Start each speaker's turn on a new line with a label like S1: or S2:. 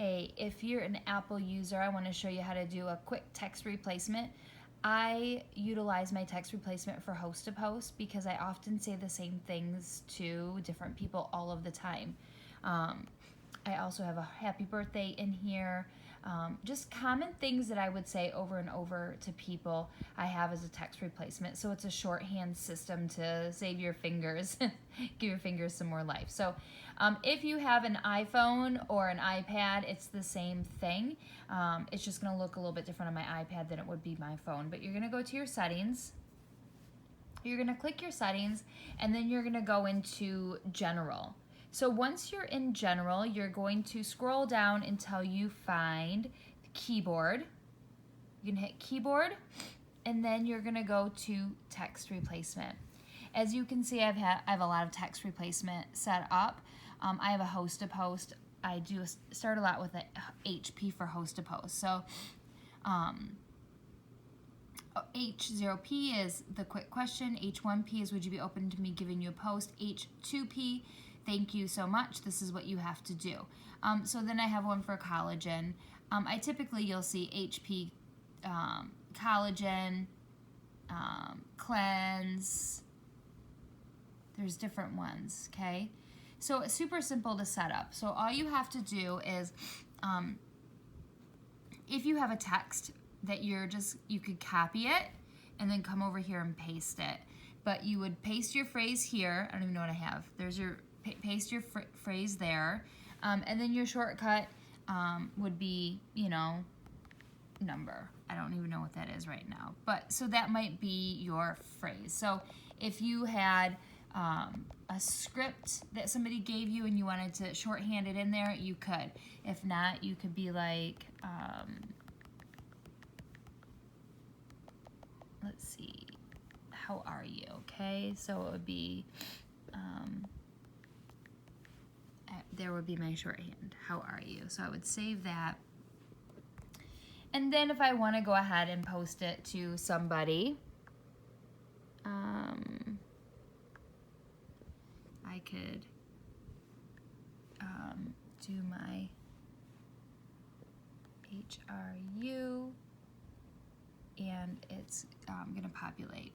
S1: Hey, if you're an Apple user, I want to show you how to do a quick text replacement. I utilize my text replacement for host to post because I often say the same things to different people all of the time. I also have a happy birthday in here. Just common things that I would say over and over to people I have as a text replacement. So it's a shorthand system to save your fingers, give your fingers some more life. So if you have an iPhone or an iPad, it's the same thing. It's just going to look a little bit different on my iPad than it would be my phone. But you're going to go to your settings. You're going to click your settings, and then you're going to go into general. So once you're in general, you're going to scroll down until you find the keyboard. You can hit keyboard, and then you're going to go to text replacement. As you can see, I have a lot of text replacement set up. I have a host to post. I do start a lot with a HP for host to post. So H0P is the quick question. H1P is would you be open to me giving you a post. H2P, thank you so much. This is what you have to do. So then I have one for collagen. I typically, you'll see HP, collagen, cleanse. There's different ones, okay? So it's super simple to set up. So all you have to do is, if you have a text that you could copy it and then come over here and paste it. But you would paste your phrase here. I don't even know what I have. There's your, paste your phrase there. And then your shortcut would be, number. I don't even know what that is right now. But so that might be your phrase. So if you had a script that somebody gave you and you wanted to shorthand it in there, you could. If not, you could be like, let's see, how are you, okay? So it would be, there would be my shorthand, how are you? So I would save that. And then if I want to go ahead and post it to somebody, I could do my HRU, and it's going to populate.